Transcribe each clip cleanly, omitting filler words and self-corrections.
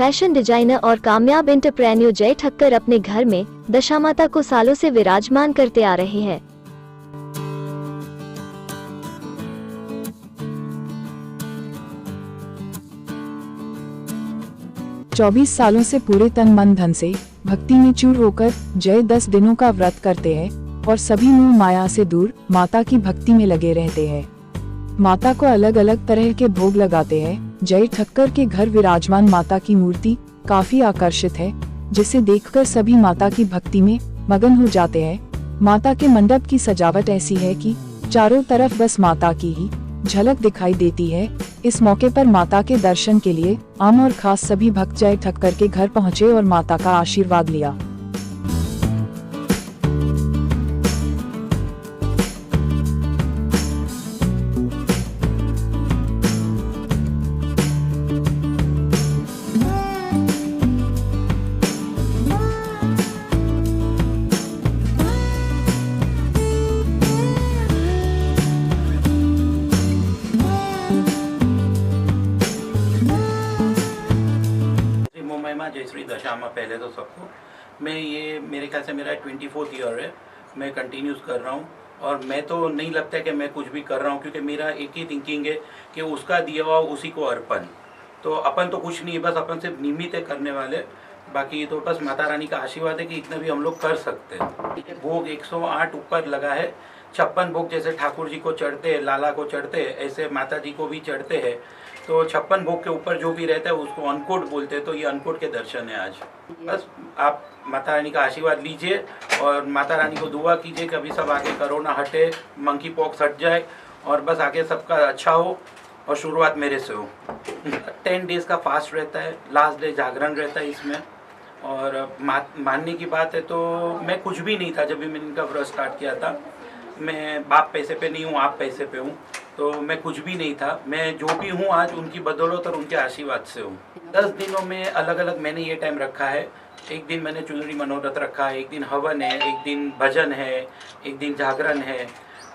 Fashion designer और कामयाब entrepreneur जय ठक्कर अपने घर में दशा माता को सालों से विराजमान करते आ रहे हैं। चौबीस सालों से पूरे तन मन धन से भक्ति में चूर होकर जय 10 दिनों का व्रत करते हैं और सभी मोह माया से दूर माता की भक्ति में लगे रहते हैं। माता को अलग अलग तरह के भोग लगाते हैं। जय ठक्कर के घर विराजमान माता की मूर्ति काफी आकर्षित है, जिसे देखकर सभी माता की भक्ति में मगन हो जाते हैं। माता के मंडप की सजावट ऐसी है कि चारों तरफ बस माता की ही झलक दिखाई देती है। इस मौके पर माता के दर्शन के लिए आम और खास सभी भक्त जय ठक्कर के घर पहुंचे और माता का आशीर्वाद लिया। जय श्री दशामा। पहले तो सबको मैं ये मेरे ख्याल से मेरा 24th ईयर है, मैं कंटिन्यूस कर रहा हूँ और मैं तो नहीं लगता है कि मैं कुछ भी कर रहा हूँ, क्योंकि मेरा एक ही थिंकिंग है कि उसका दिया हुआ उसी को अर्पण। तो अपन तो कुछ नहीं है, बस अपन सिर्फ निमित्त है करने वाले। बाकी तो बस माता रानी का आशीर्वाद है कि इतना भी हम लोग कर सकते हैं। भोग 108 ऊपर लगा है। 56 भोग जैसे ठाकुर जी को चढ़ते हैं, लाला को चढ़ते हैं, ऐसे माता जी को भी चढ़ते हैं। तो 56 भोग के ऊपर जो भी रहता है उसको अन्नकूट बोलते हैं। तो ये अन्नकूट के दर्शन है आज। बस आप माता रानी का आशीर्वाद लीजिए और माता रानी को दुआ कीजिए कि अभी सब आगे कोरोना हटे, मंकी पॉक्स हट जाए और बस आगे सबका अच्छा हो और शुरुआत मेरे से हो। 10 डेज़ का फास्ट रहता है, लास्ट डे जागरण रहता है इसमें। और मानने की बात है तो मैं कुछ भी नहीं था जब भी मैंने इनका व्रत स्टार्ट किया था। मैं बाप पैसे पे नहीं हूँ, आप पैसे पे हूँ, तो मैं कुछ भी नहीं था। मैं जो भी हूँ आज उनकी बदौलत और उनके आशीर्वाद से हूँ। 10 दिनों में अलग अलग मैंने ये टाइम रखा है। एक दिन मैंने चुनरी मनोरथ रखा है, एक दिन हवन है, एक दिन भजन है, एक दिन जागरण है,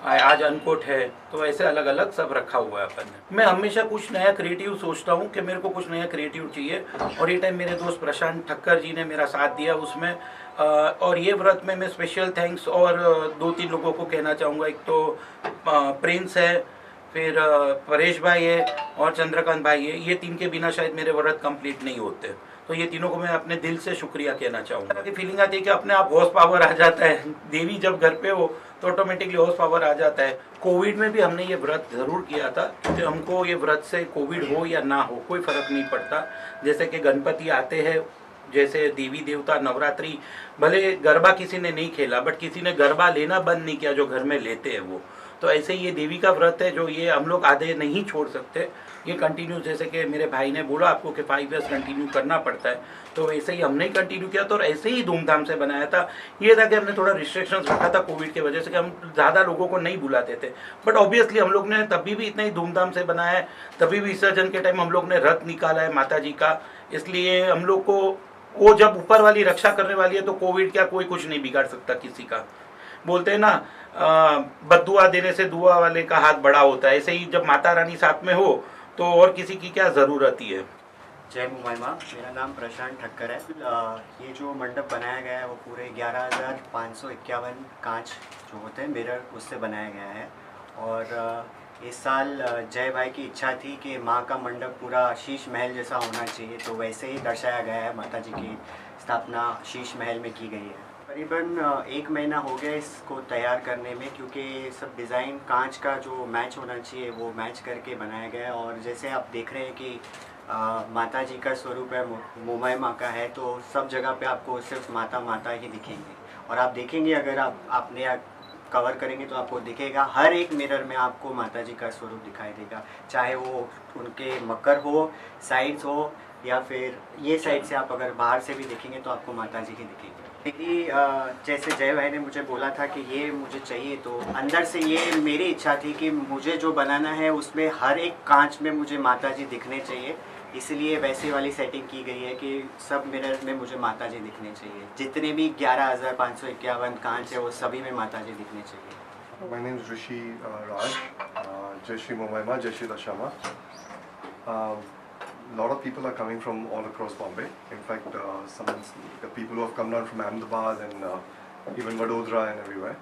आज अन्नकूट है। तो ऐसे अलग अलग सब रखा हुआ है अपन ने। मैं हमेशा कुछ नया क्रिएटिव सोचता हूँ कि मेरे को कुछ नया क्रिएटिव चाहिए, और ये टाइम मेरे दोस्त प्रशांत ठक्कर जी ने मेरा साथ दिया उसमें। और ये व्रत में मैं स्पेशल थैंक्स और 2-3 लोगों को कहना चाहूँगा। एक तो प्रिंस है, फिर परेश भाई है और चंद्रकांत भाई है। ये 3 के बिना शायद मेरे व्रत कंप्लीट नहीं होते। तो ये तीनों को मैं अपने दिल से शुक्रिया कहना चाहूँगा। कि फीलिंग आती है कि अपने आप हॉर्स पावर आ जाता है। देवी जब घर पे हो तो ऑटोमेटिकली हॉर्स पावर आ जाता है। कोविड में भी हमने ये व्रत ज़रूर किया था, क्योंकि हमको ये व्रत से कोविड हो या ना हो कोई फ़र्क नहीं पड़ता। जैसे कि गणपति आते हैं, जैसे देवी देवता, नवरात्रि, भले गरबा किसी ने नहीं खेला बट किसी ने गरबा लेना बंद नहीं किया जो घर में लेते हैं वो। तो ऐसे ही ये देवी का व्रत है जो ये हम लोग आधे नहीं छोड़ सकते। ये कंटिन्यू, जैसे कि मेरे भाई ने बोला आपको कि 5 इयर्स कंटिन्यू करना पड़ता है, तो ऐसे ही हमने कंटिन्यू किया। तो और ऐसे ही धूमधाम से बनाया था। ये था कि हमने थोड़ा रिस्ट्रिक्शंस रखा था कोविड की वजह से, कि हम ज़्यादा लोगों को नहीं बुलाते थे। बट ऑब्वियसली हम लोग ने तभी भी इतना ही धूमधाम से बनाया है। तभी भी विसर्जन के टाइम हम लोग ने रथ निकाला है माता जी का। इसलिए हम लोग को वो जब ऊपर वाली रक्षा करने वाली है तो कोविड क्या कोई कुछ नहीं बिगाड़ सकता किसी का। बोलते हैं ना, बद्दुआ देने से दुआ वाले का हाथ बड़ा होता है। ऐसे ही जब माता रानी साथ में हो तो और किसी की क्या ज़रूरत ही है। जय मुमैमा। मेरा नाम प्रशांत ठक्कर है। ये जो मंडप बनाया गया है वो पूरे 11,551 कांच जो होते हैं मिरर, उससे बनाया गया है। और इस साल जय भाई की इच्छा थी कि माँ का मंडप पूरा शीश महल जैसा होना चाहिए, तो वैसे ही दर्शाया गया है। माता जी की स्थापना शीश महल में की गई है। करीबन 1 महीना हो गया इसको तैयार करने में, क्योंकि सब डिज़ाइन कांच का जो मैच होना चाहिए वो मैच करके बनाया गया है। और जैसे आप देख रहे हैं कि माता जी का स्वरूप है, मोमाई माँ का है, तो सब जगह पे आपको सिर्फ माता माता ही दिखेंगे। और आप देखेंगे, अगर आपने कवर करेंगे तो आपको दिखेगा हर एक मिरर में आपको माता जी का स्वरूप दिखाई देगा, चाहे वो उनके मकर हो, साइड्स हो, या फिर ये साइड से आप अगर बाहर से भी देखेंगे तो आपको माता जी ही दिखेंगे। जैसे जय भाई ने मुझे बोला था कि ये मुझे चाहिए, तो अंदर से ये मेरी इच्छा थी कि मुझे जो बनाना है उसमें हर एक कांच में मुझे माता जी दिखने चाहिए। इसलिए वैसे वाली सेटिंग की गई है कि सब मिरर में मुझे माता जी दिखने चाहिए। जितने भी 11,551 कांच है वो सभी में माता जी दिखने चाहिए। My name is Rishi Raj. Jai Shri Momaima, Jai Shri Dashama. lot of people are coming from all across Bombay. In fact, the people who have come down from Ahmedabad and even Vadodara and everywhere.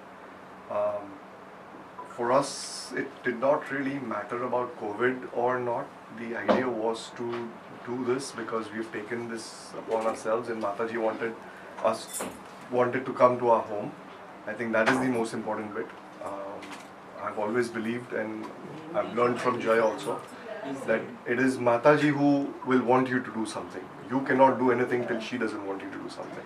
For us, it did not really matter about COVID or not. The idea was to do this because we've taken this upon ourselves, and Mataji wanted to come to our home. I think that is the most important bit. I've always believed, and I've learned from Jai also, that it is Mataji who will want you to do something. You cannot do anything till she doesn't want you to do something.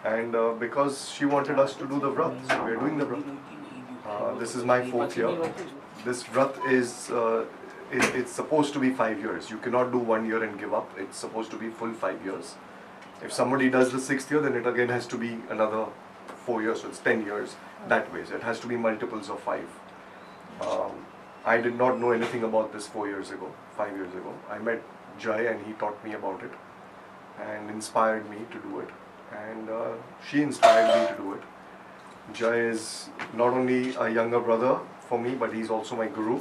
And because she wanted us to do the Vrat, so we're doing the Vrat. This is my 4th year. This Vrat is, it's supposed to be 5 years. You cannot do 1 year and give up. It's supposed to be full 5 years. If somebody does the 6th year, then it again has to be another 4 years, so it's 10 years that way. So it has to be multiples of 5. I did not know anything about this 5 years ago. I met Jai and he taught me about it and inspired me to do it. And she inspired me to do it. Jai is not only a younger brother for me, but he's also my guru.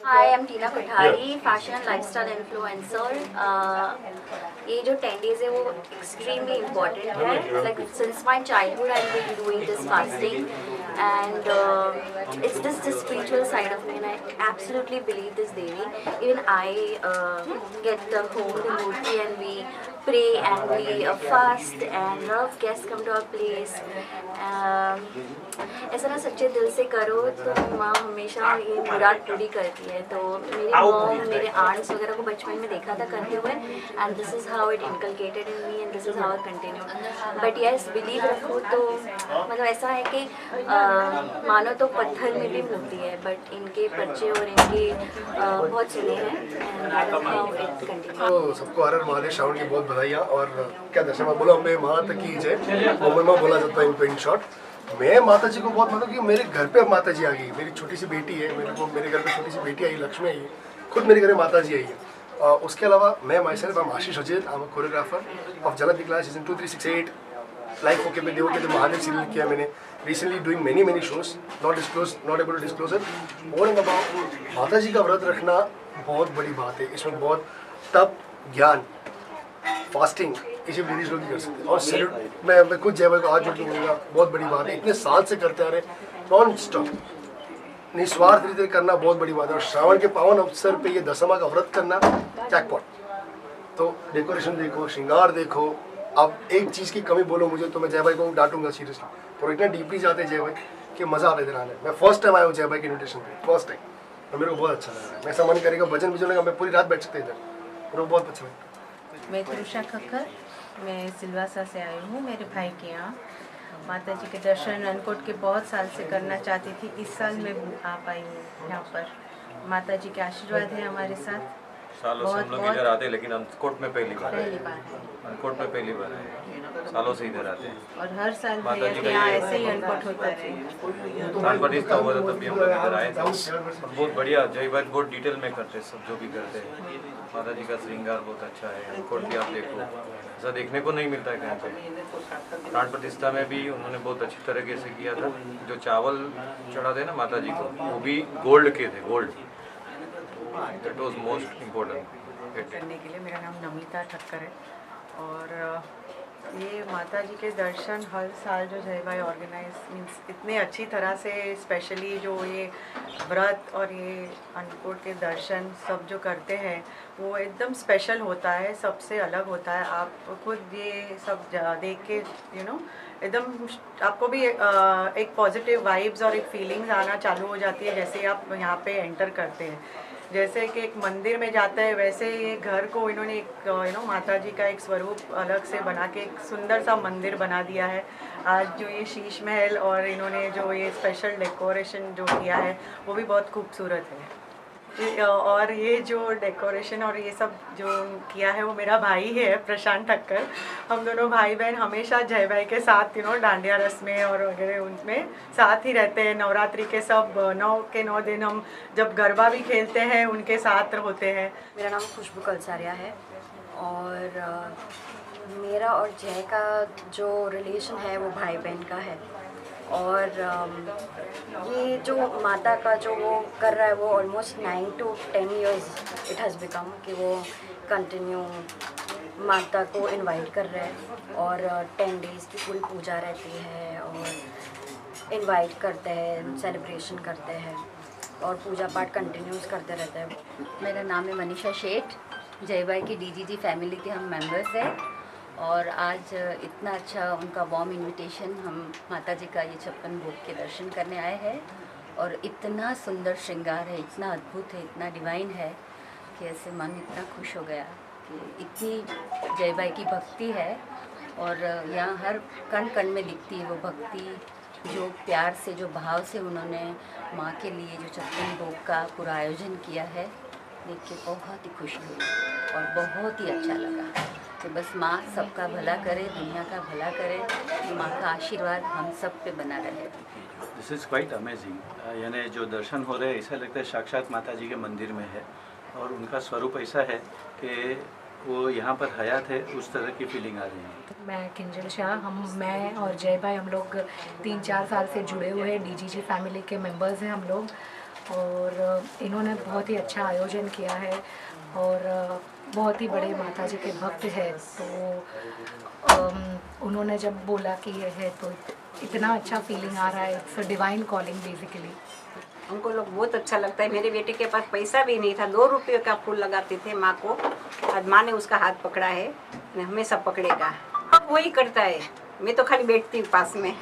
Hi, I'm Tina Kothari, fashion and lifestyle influencer. ये जो 10 days है वो extremely important है. Like since my childhood I've been doing this fasting, and it's this the spiritual side of me, and I absolutely believe this Devi. Even I get the home the murti and we pray and we fast and love guests come to our place. ऐसा ना सच्चे दिल से करो तो माँ हमेशा ये मुराद पूरी करती है. तो मेरी मॉम मेरे आंट्स वगैरह को बचपन में देखा था करते हुए, and this is how it inculcated in me and this is how I continue. But yes believe रखो तो मतलब ऐसा है कि मानो तो पत्थर में भी मोती है, बट इनके पर्चे और इनके बहुत सुने हैं and that is how it continue. सबको हर हर महादेव श्रावण की बहुत बधाइयाँ. और क्या दर्शन में बोला मैं माता की जय मोहम्मद बोला जाता है इनको इन शॉर्ट. मैं माता जी को बहुत मानता हूँ कि मेरे घर पे अब माता जी आ गई. मेरी छोटी सी बेटी है, मेरे घर पे छोटी सी बेटी आई लक्ष्मी आई है, खुद मेरे घर में माता जी आई है. उसके अलावा मैं my self I'm Ashish Ajay, I'm a choreographer of Jhalak Dikhla season 2, 3, 6, 8. Life okay पे देवो के महादेव सीरियल किया मैंने. Recently doing many shows, not able to disclose it. और अबाउट माता जी का व्रत रखना बहुत बड़ी बात है. इसमें बहुत तप, ज्ञान, फास्टिंग ये सब लेडीज लोग भी कर सकते हैं. और सैल्यूट मैं खुद जय भाई को आज जोड़ के बोलूँगा, बहुत बड़ी बात है. इतने साल से करते आ रहे नॉन स्टॉप निस्वार्थ रीति करना बहुत बड़ी बात है. और श्रावण के पावन अवसर पे ये दशमा का व्रत करना जैकपॉट. तो डेकोरेशन देखो, श्रृंगार देखो. अब एक चीज़ की कमी बोलो मुझे तो मैं जय भाई को डांटूंगा सीरियसली. और इतना डीपली जाते हैं जय भाई कि मज़ा आता है इधर आने. मैं फर्स्ट टाइम आया हूँ जय भाई के इन्विटेशन पे, फर्स्ट टाइम, और मेरे को बहुत अच्छा लग रहा है. मैं ऐसा मन करेगा भजन भी का मैं पूरी रात बैठ सकते इधर, मेरे को बहुत अच्छा लगता है. मैं तृषा खक्कर, मैं सिलवासा से आई हूँ मेरे भाई के यहाँ. माता जी के दर्शन अनकोट के बहुत साल से करना चाहती थी. इस साल मैं आ पाई हूँ यहाँ पर. माता जी के आशीर्वाद है हमारे साथ. सालों से हम लोग इधर आते हैं, लेकिन अनकोट में पहली बार है. अनकोट में पहली बार है. सालों से इधर आते हैं और हर साल भैया के यहाँ ऐसे ही अनकोट होता है. प्राण प्रतिष्ठा हुआ था तभी हम लोग इधर आए थे. बहुत बढ़िया जय भाई बहुत डिटेल में करते हैं सब जो भी करते हैं. माता जी का श्रृंगार बहुत अच्छा है. अनकोट भी आप देखो, ऐसा देखने को नहीं मिलता है कहीं पे. प्राण प्रतिष्ठा में भी उन्होंने बहुत अच्छी तरीके से किया था. जो चावल चढ़ाते हैं ना माता जी को, वो भी गोल्ड के थे. Gold that was most important. करने के लिए मेरा नाम नमिता ठक्कर है. और ये माता जी के दर्शन हर साल जो जय भाई ऑर्गेनाइज मीन्स इतने अच्छी तरह से, स्पेशली जो ये व्रत और ये अन्नकूट के दर्शन सब जो करते हैं वो एकदम स्पेशल होता है, सबसे अलग होता है. आप खुद ये सब देख के एकदम आपको भी एक पॉजिटिव वाइब्स और एक फीलिंग्स आना चालू हो जाती है जैसे आप यहाँ पे एंटर करते हैं. जैसे कि एक मंदिर में जाता है वैसे ये घर को इन्होंने एक माता जी का एक स्वरूप अलग से बना के एक सुंदर सा मंदिर बना दिया है. आज जो ये शीश महल और इन्होंने जो ये स्पेशल डेकोरेशन जो किया है वो भी बहुत खूबसूरत है. और ये जो डेकोरेशन और ये सब जो किया है वो मेरा भाई है प्रशांत ठक्कर. हम दोनों भाई बहन हमेशा जय भाई के साथ डांडिया रस में और वगैरह उनमें साथ ही रहते हैं. नवरात्रि के सब 9 के 9 दिन हम जब गरबा भी खेलते हैं उनके साथ होते हैं. मेरा नाम खुशबू कलसारिया है और मेरा और जय का जो रिलेशन है वो भाई बहन का है. और ये जो माता का जो वो कर रहा है वो almost 9 to 10 years it has become कि वो कंटिन्यू माता को इनवाइट कर रहे हैं और 10 डेज़ की फुल पूजा रहती है और इनवाइट करते हैं, सेलिब्रेशन करते हैं और पूजा पाठ कंटिन्यूस करते रहते हैं। मेरा नाम है मनीषा शेठ, जय भाई की डीजीजी फैमिली के हम मेंबर्स हैं और आज इतना अच्छा उनका वार्म इनविटेशन, हम माता जी का ये 56 भोग के दर्शन करने आए हैं और इतना सुंदर श्रृंगार है, इतना अद्भुत है, इतना डिवाइन है कि ऐसे मन इतना खुश हो गया कि इतनी जय भाई की भक्ति है और यहाँ हर कण कण में दिखती है वो भक्ति, जो प्यार से, जो भाव से उन्होंने माँ के लिए जो 56 भोग का पूरा आयोजन किया है, देख के बहुत ही खुशी हुई और बहुत ही अच्छा लगा। तो बस माँ सबका भला करे, दुनिया का भला करे, माँ का आशीर्वाद हम सब पे बना रहे। This is quite amazing. यानी जो दर्शन हो रहे हैं ऐसा लगता है साक्षात माता जी के मंदिर में है और उनका स्वरूप ऐसा है कि वो यहाँ पर हयात है, उस तरह की फीलिंग आ रही है। मैं किंजल शाह, मैं और जय भाई हम लोग 3-4 साल से जुड़े हुए हैं, डीजीजी फैमिली के मेंबर्स हैं हम लोग और इन्होंने बहुत ही अच्छा आयोजन किया है और बहुत ही बड़े माता जी के भक्त हैं। तो उन्होंने जब बोला कि ये है तो इतना अच्छा फीलिंग आ रहा है, it's a divine calling basically. हमको लोग बहुत अच्छा लगता है। मेरे बेटे के पास पैसा भी नहीं था, 2 रुपये का फूल लगाते थे माँ को, आज माँ ने उसका हाथ पकड़ा है, हमेशा पकड़ेगा, अब वही करता है। मैं तो खाली बैठती हूँ पास में,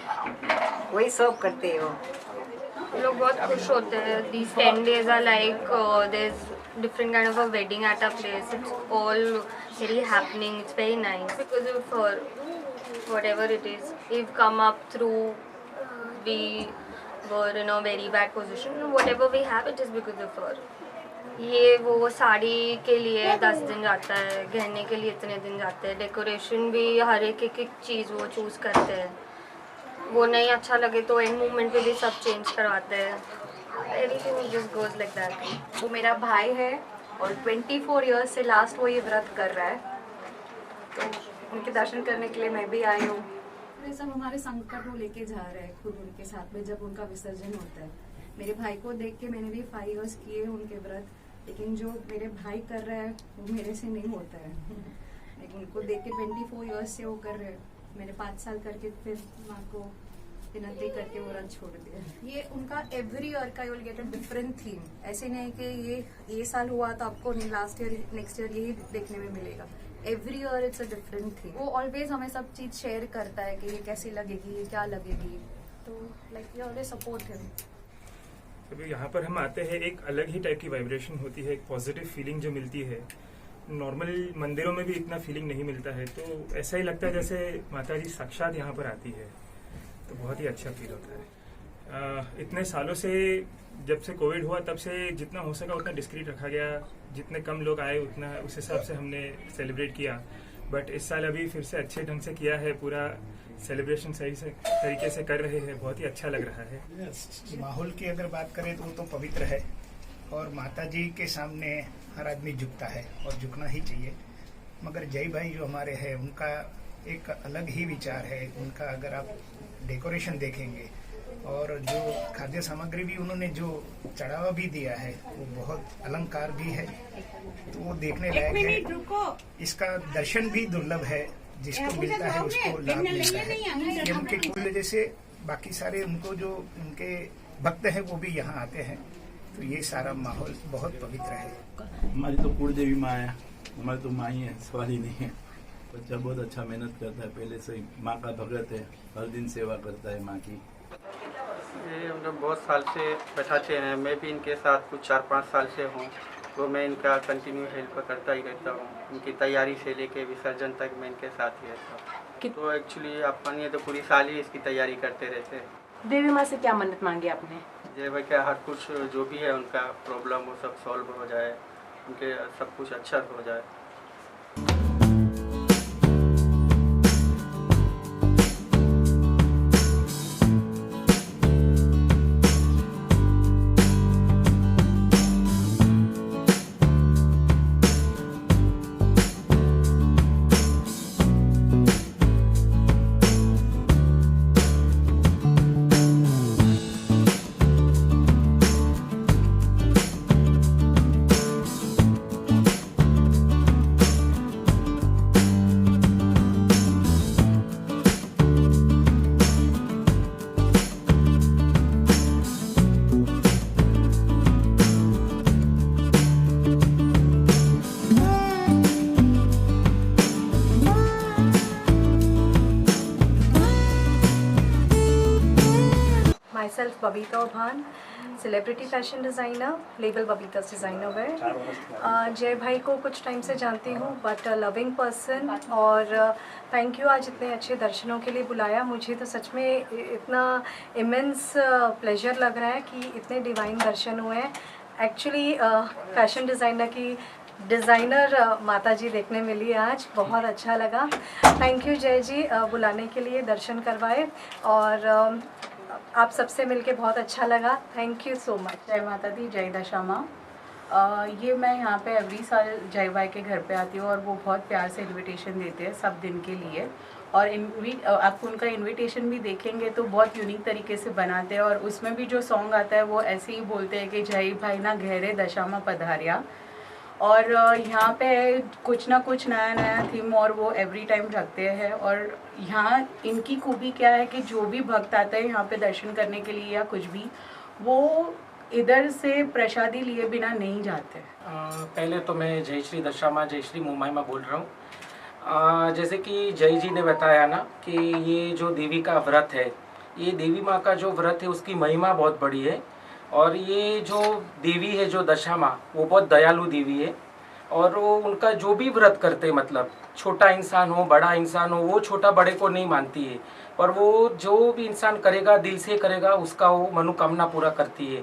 वही सब करते हैं वो लोग। बहुत खुश होते हैं। These 10 days are like there's different kind of a wedding at our place. It's all very happening. It's very nice because of whatever it is. We've come up through, we were in a very bad position. Whatever we have, it is because of her. ये वो साड़ी के लिए 10 दिन जाता है, गहने के लिए इतने दिन जाते हैं, डेकोरेशन भी हर एक चीज़ वो चूज़ करते हैं। वो नहीं अच्छा लगे तो एंड मोमेंट पे भी सब चेंज करवाते हैं। Everything just goes like that. वो मेरा भाई है और 24 इयर्स से लास्ट वो ये व्रत कर रहा है, तो उनके दर्शन करने के लिए मैं भी आई हूँ। ये सब हमारे संकट वो लेके जा रहे हैं खुद उनके साथ में जब उनका विसर्जन होता है। मेरे भाई को देख के मैंने भी 5 इयर्स किए उनके व्रत, लेकिन जो मेरे भाई कर रहे हैं वो मेरे से नहीं होता है। लेकिन उनको देख के 24 इयर्स से वो कर रहे हैं, मैंने 5 साल करके फिर माँ को विनती करके वो व्रत छोड़ दिया। ये उनका एवरी ईयर का you will get a different theme. ऐसे नहीं कि ये साल हुआ तो आपको लास्ट ईयर नेक्स्ट ईयर यही देखने में मिलेगा। Every year it's a different theme. वो ऑलवेज हमें सब चीज़ शेयर करता है कि ये कैसी लगेगी, ये क्या लगेगी, तो like we always support him. तो यहाँ पर हम आते हैं, एक अलग ही टाइप की वाइब्रेशन होती है, एक पॉजिटिव फीलिंग जो मिलती है। नॉर्मल मंदिरों में भी इतना फीलिंग नहीं मिलता है, तो ऐसा ही लगता है जैसे माता जी साक्षात यहाँ पर आती है, तो बहुत ही अच्छा फील होता है। इतने सालों से, जब से कोविड हुआ तब से जितना हो सका उतना डिस्क्रीट रखा गया, जितने कम लोग आए उतना उस हिसाब से हमने सेलिब्रेट किया। बट इस साल अभी फिर से अच्छे ढंग से किया है, पूरा सेलिब्रेशन सही से तरीके से कर रहे हैं, बहुत ही अच्छा लग रहा है। माहौल की अगर बात करें तो वो तो पवित्र है और माता जी के सामने हर आदमी झुकता है और झुकना ही चाहिए। मगर जय भाई जो हमारे हैं उनका एक अलग ही विचार है। उनका अगर आप डेकोरेशन देखेंगे और जो खाद्य सामग्री भी उन्होंने जो चढ़ावा भी दिया है वो बहुत अलंकार भी है, तो वो देखने लायक है। इसका दर्शन भी दुर्लभ है, जिसको मिलता है उसको लाभ मिलता है। ये उनके कुल जैसे बाकी सारे उनको जो उनके भक्त हैं वो भी यहाँ आते हैं, तो ये सारा माहौल बहुत पवित्र है। हमारी तो कुल देवी माँ है, हमारी तो माँ ही है, सवाल ही नहीं है। बच्चा बहुत अच्छा मेहनत करता है, पहले से ही माँ का भगत है, हर दिन सेवा करता है माँ की। ये हम लोग बहुत साल से बैठाते हैं, मैं भी इनके साथ कुछ 4-5 साल से हूँ, तो मैं इनका कंटिन्यू हेल्प करता ही रहता हूँ। इनकी तैयारी से लेके विसर्जन तक मैं इनके साथ ही रहता हूँ। तो एक्चुअली आप मानिए तो पूरी साल ही इसकी तैयारी करते रहते हैं। देवी माँ से क्या मन्नत मांगी आपने? जय भाई का हर कुछ जो भी है उनका प्रॉब्लम वो सब सॉल्व हो जाए, उनके सब कुछ अच्छा हो जाए। myself Babita Obhan, celebrity fashion designer, label Babita's Designer Wear. जय भाई को कुछ टाइम से जानती हूँ, बट लविंग पर्सन, और थैंक यू आज इतने अच्छे दर्शनों के लिए बुलाया। मुझे तो सच में इतना इमेंस प्लेजर लग रहा है कि इतने डिवाइन दर्शन हुए हैं। एक्चुअली फैशन डिज़ाइनर की डिज़ाइनर माता जी देखने मिली आज, बहुत अच्छा लगा। थैंक यू जय जी बुलाने के लिए, दर्शन करवाए, और आप सबसे मिलके बहुत अच्छा लगा। Thank you so much. जय माता दी, जय दशा माँ। ये मैं यहाँ पे एवरी साल जय भाई के घर पे आती हूँ और वो बहुत प्यार से इनविटेशन देते हैं सब दिन के लिए, और आप उनका इनविटेशन भी देखेंगे तो बहुत यूनिक तरीके से बनाते हैं, और उसमें भी जो सॉन्ग आता है वो ऐसे ही बोलते हैं कि जय भाई ना गहरे दशा माँ पधारिया, और यहाँ पे कुछ ना कुछ नया नया थीम और वो एवरी टाइम रखते हैं। और यहाँ इनकी खूबी क्या है कि जो भी भक्त आता है यहाँ पे दर्शन करने के लिए या कुछ भी, वो इधर से प्रसादी लिए बिना नहीं जाते। पहले तो मैं जय श्री दशा माँ, जय श्री मोमाई बोल रहा हूँ। जैसे कि जय जी ने बताया ना कि ये जो देवी का व्रत है, ये देवी माँ का जो व्रत है उसकी महिमा बहुत बड़ी है, और ये जो देवी है जो दशा माँ, वो बहुत दयालु देवी है, और वो उनका जो भी व्रत करते, मतलब छोटा इंसान हो बड़ा इंसान हो, वो छोटा बड़े को नहीं मानती है, और वो जो भी इंसान करेगा दिल से करेगा उसका वो मनोकामना पूरा करती है।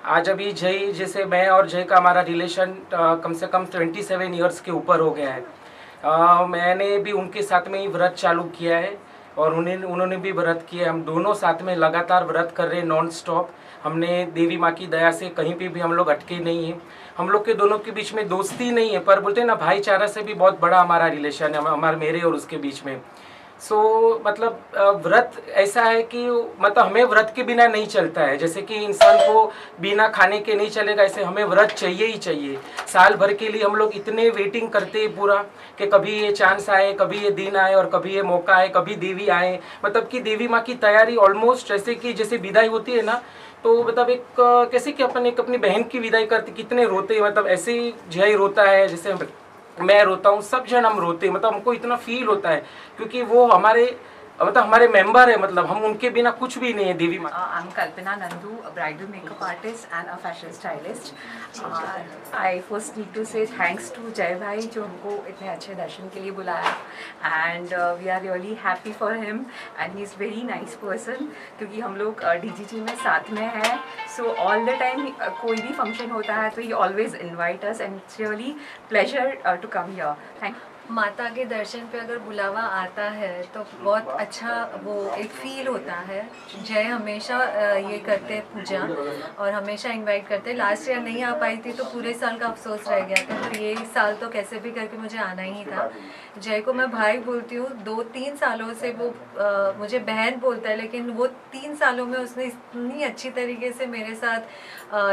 आज अभी जय, जैसे मैं और जय का हमारा रिलेशन कम से कम 27 ईयर्स के ऊपर हो गया है। मैंने भी उनके साथ में ही व्रत चालू किया है, और उन्होंने भी व्रत किया। हम दोनों साथ में लगातार व्रत कर रहे हैं नॉन स्टॉप। हमने देवी माँ की दया से कहीं पे भी हम लोग अटके नहीं हैं। हम लोग के दोनों के बीच में दोस्ती नहीं है, पर बोलते हैं ना भाईचारा से भी बहुत बड़ा हमारा रिलेशन है, मेरे और उसके बीच में। मतलब व्रत ऐसा है कि मतलब हमें व्रत के बिना नहीं चलता है। जैसे कि इंसान को बिना खाने के नहीं चलेगा, ऐसे हमें व्रत चाहिए ही चाहिए। साल भर के लिए हम लोग इतने वेटिंग करते हैं पूरा, कि कभी ये चांस आए, कभी ये दिन आए, और कभी ये मौका आए, कभी देवी आए। मतलब कि देवी माँ की तैयारी ऑलमोस्ट ऐसे कि जैसे विदाई होती है ना, तो मतलब एक कैसे कि अपन एक अपनी बहन की विदाई करते, कितने रोते हैं, मतलब ऐसे ही जय रोता है, जैसे मैं रोता हूँ, सब जन हम रोते हैं। मतलब हमको इतना फील होता है क्योंकि वो हमारे मेंबर है, मतलब हम उनके बिना कुछ भी नहीं है। देवी माँ। I am Kalpana Nandu, a bridal makeup artist and a fashion stylist. I first need to say thanks to जय भाई जो हमको इतने अच्छे दर्शन के लिए बुलाया, and we are really happy for him and he is very nice person, क्योंकि हम लोग DGG में साथ में हैं, so all the time कोई भी फंक्शन होता है तो he always invite us and it's really pleasure to come here. Thank you. माता के दर्शन पे अगर बुलावा आता है तो बहुत अच्छा वो एक फील होता है। जय हमेशा ये करते हैं पूजा, और हमेशा इनवाइट करते हैं। लास्ट ईयर नहीं आ पाई थी तो पूरे साल का अफसोस रह गया था, तो ये साल तो कैसे भी करके मुझे आना ही था। जय को मैं भाई बोलती हूँ, 2-3 सालों से वो मुझे बहन बोलता है, लेकिन वो 3 सालों में उसने इतनी अच्छी तरीके से मेरे साथ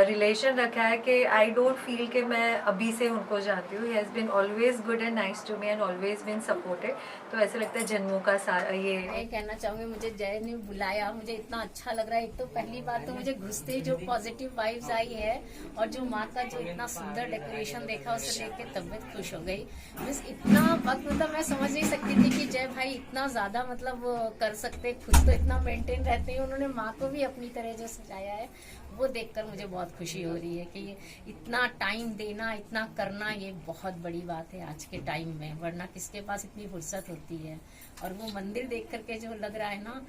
रिलेशन रखा है कि आई डोंट फील कि मैं अभी से उनको जानती हूँ। He has been always good and nice to me and always been supported. तो ऐसे लगता है जन्मों का ये मैं कहना चाहूँगी, मुझे जय ने बुलाया, मुझे इतना अच्छा लग रहा है। एक तो पहली बात तो मुझे घुसते जो पॉजिटिव वाइब्स आई है, और जो माँ का जो इतना सुंदर डेकोरेशन देखा उसे देख के तबीयत खुश हो गई। बस इतना वक्त मतलब मैं समझ नहीं सकती थी कि जय भाई इतना ज़्यादा मतलब कर सकते, खुद तो इतना मेंटेन रहते हैं, उन्होंने माँ को भी अपनी तरह जो सजाया है वो देखकर मुझे बहुत खुशी हो रही है कि ये इतना टाइम देना, इतना करना, ये बहुत बड़ी बात है आज के टाइम में, वरना किसके पास इतनी फुर्सत होती है। और वो मंदिर देख करके जो लग रहा है ना,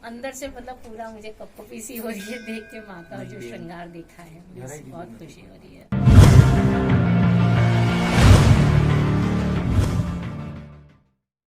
अंदर से मतलब पूरा मुझे कपकपी सी हो रही है देख के माँ का जो श्रृंगार देखा है, मुझे बहुत खुशी हो रही है।